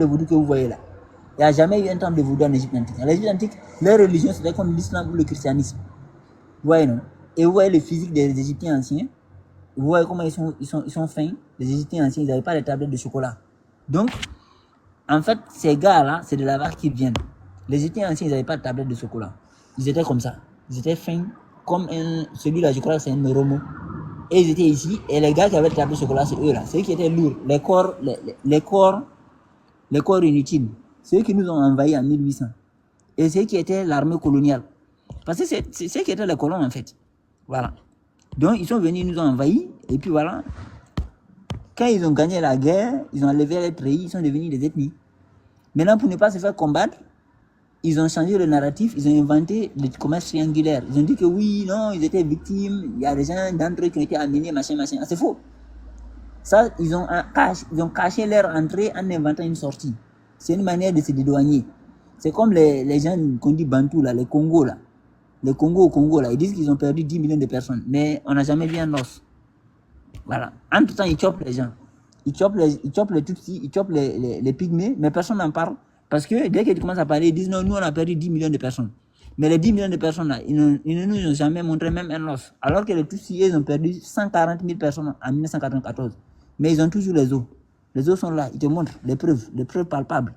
le vaudou que vous voyez là. Il n'y a jamais eu un temple de vaudou en Égypte antique. En Égypte antique, leur religion c'était comme l'islam ou le christianisme. Vous voyez, non? Et vous voyez le physique des Égyptiens anciens. Vous voyez comment ils sont fins. Les Égyptiens anciens, ils n'avaient pas les tablettes de chocolat. Donc, en fait, ces gars-là, c'est de là-bas qu'ils viennent. Les Égyptiens anciens, ils n'avaient pas de tablettes de chocolat. Ils étaient comme ça. Ils étaient fins, comme celui-là, je crois que c'est un Noromo. Et ils étaient ici, et les gars qui avaient le tablette de chocolat, c'est eux là. C'est eux qui étaient lourds. Les corps inutiles. C'est eux qui nous ont envahis en 1800. Et c'est eux qui étaient l'armée coloniale. Parce que c'est eux qui étaient les colons en fait. Voilà. Donc ils sont venus, ils nous ont envahis, et puis voilà. Quand ils ont gagné la guerre, ils ont enlevé les pays, ils sont devenus des ethnies. Maintenant, pour ne pas se faire combattre, ils ont changé le narratif, ils ont inventé le commerce triangulaire. Ils ont dit que oui, non, ils étaient victimes, il y a des gens d'entre eux qui ont été amenés, machin. Ah, c'est faux. Ça, ils ont caché leur entrée en inventant une sortie. C'est une manière de se dédouaner. C'est comme les gens qu'on dit Bantou, là, les Congos, là. Les Congo au Congo, là, ils disent qu'ils ont perdu 10 millions de personnes. Mais on n'a jamais vu un os. Voilà. Entre temps, ils chopent les gens. Ils chopent les Tutsis, ils chopent les Pygmées, mais personne n'en parle. Parce que dès qu'ils commencent à parler, ils disent non, nous on a perdu 10 millions de personnes. Mais les 10 millions de personnes là, ils ne nous ont jamais montré même un os. Alors que les Tutsis, ils ont perdu 140 000 personnes en 1994. Mais ils ont toujours les os. Les os sont là, ils te montrent les preuves palpables.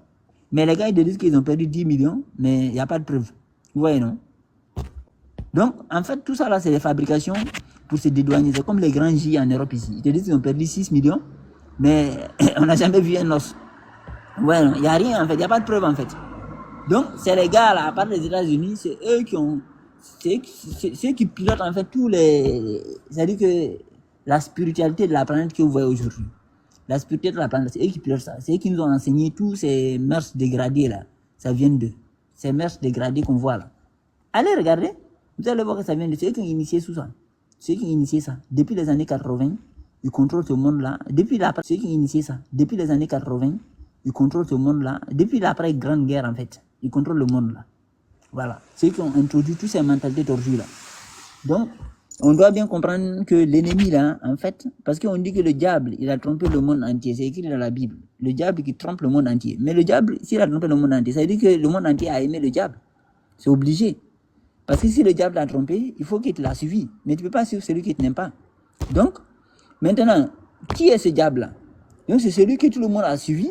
Mais les gars, ils te disent qu'ils ont perdu 10 millions, mais il n'y a pas de preuves. Vous voyez, non? Donc, en fait, tout ça là, c'est des fabrications pour se dédouaner. C'est comme les grands J en Europe ici. Ils te disent qu'ils ont perdu 6 millions, mais on n'a jamais vu un os. Ouais, il n'y a rien en fait, il n'y a pas de preuve en fait. Donc, c'est les gars là, à part les États-Unis, c'est eux qui ont. C'est eux qui pilotent en fait tous les. C'est-à-dire que la spiritualité de la planète que vous voyez aujourd'hui. La spiritualité de la planète, c'est eux qui pilotent ça. C'est eux qui nous ont enseigné tous ces mœurs dégradées là. Ça vient d'eux. Ces mœurs dégradées qu'on voit là. Allez regarder. Vous allez voir que ça vient de. C'est eux qui ont initié tout ça. C'est eux qui ont initié ça. Depuis les années 80, ils contrôlent ce monde-là. C'est eux qui ont initié ça. Depuis les années 80, ils contrôlent ce monde-là. Depuis l'après-grande guerre, en fait, ils contrôlent le monde-là. Voilà. C'est eux qui ont introduit toutes ces mentalités tordues-là. Donc, on doit bien comprendre que l'ennemi, là, en fait, parce qu'on dit que le diable, il a trompé le monde entier. C'est écrit dans la Bible. Le diable qui trompe le monde entier. Mais le diable, s'il a trompé le monde entier, ça veut dire que le monde entier a aimé le diable. C'est obligé. Parce que si le diable l'a trompé, il faut qu'il te l'a suivi. Mais tu ne peux pas suivre celui qui ne t'aime pas. Donc, maintenant, qui est ce diable-là? Donc, c'est celui que tout le monde a suivi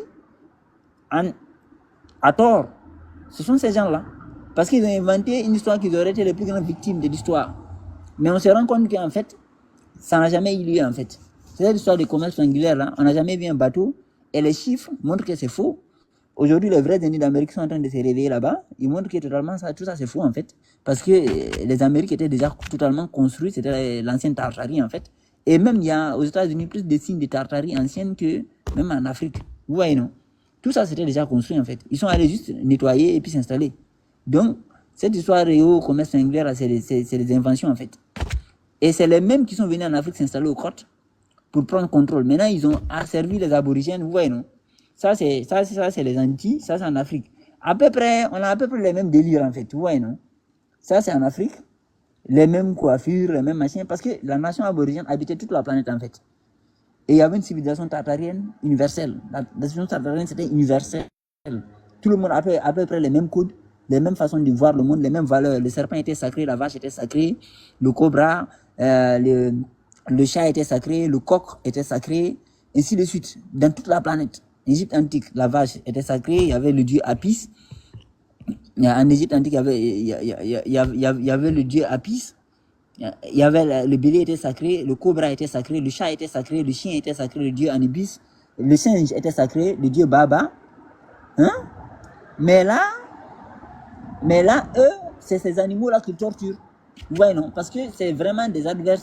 à tort. Ce sont ces gens-là. Parce qu'ils ont inventé une histoire qu'ils auraient été les plus grandes victimes de l'histoire. Mais on se rend compte qu'en fait, ça n'a jamais eu lieu en fait. C'est l'histoire du commerce triangulaire là. On n'a jamais vu un bateau. Et les chiffres montrent que c'est faux. Aujourd'hui, les vrais Indiens d'Amérique sont en train de se réveiller là-bas. Ils montrent que totalement tout ça c'est faux en fait. Parce que les Amériques étaient déjà totalement construits. C'était l'ancienne Tartarie en fait. Et même il y a aux États-Unis plus de signes de Tartarie ancienne que même en Afrique. Vous voyez non? Tout ça c'était déjà construit en fait. Ils sont allés juste nettoyer et puis s'installer. Donc, cette histoire au commerce triangulaire, c'est des inventions en fait. Et c'est les mêmes qui sont venus en Afrique s'installer aux côtes pour prendre contrôle. Maintenant, ils ont asservi les aborigènes, vous voyez, non? Ça, c'est les Antilles, ça, c'est en Afrique. À peu près, on a à peu près les mêmes délires, en fait, vous voyez, non? Ça, c'est en Afrique. Les mêmes coiffures, les mêmes machins, parce que la nation aborigène habitait toute la planète, en fait. Et il y avait une civilisation tartarienne universelle. La civilisation tartarienne, c'était universelle. Tout le monde avait à peu près les mêmes codes, les mêmes façons de voir le monde, les mêmes valeurs. Le serpent était sacré, la vache était sacrée, le cobra, le chat était sacré, le coq était sacré, ainsi de suite. Dans toute la planète. Égypte antique, la vache était sacrée, il y avait le dieu Apis. En Égypte antique, il y avait le dieu Apis. Il y avait le bélier était sacré, le cobra était sacré, le chat était sacré, le chien était sacré, le dieu Anubis, le singe était sacré, le dieu Baba. Hein? Mais là, eux, c'est ces animaux-là qui torturent. Ouais, non, parce que c'est vraiment des adversaires.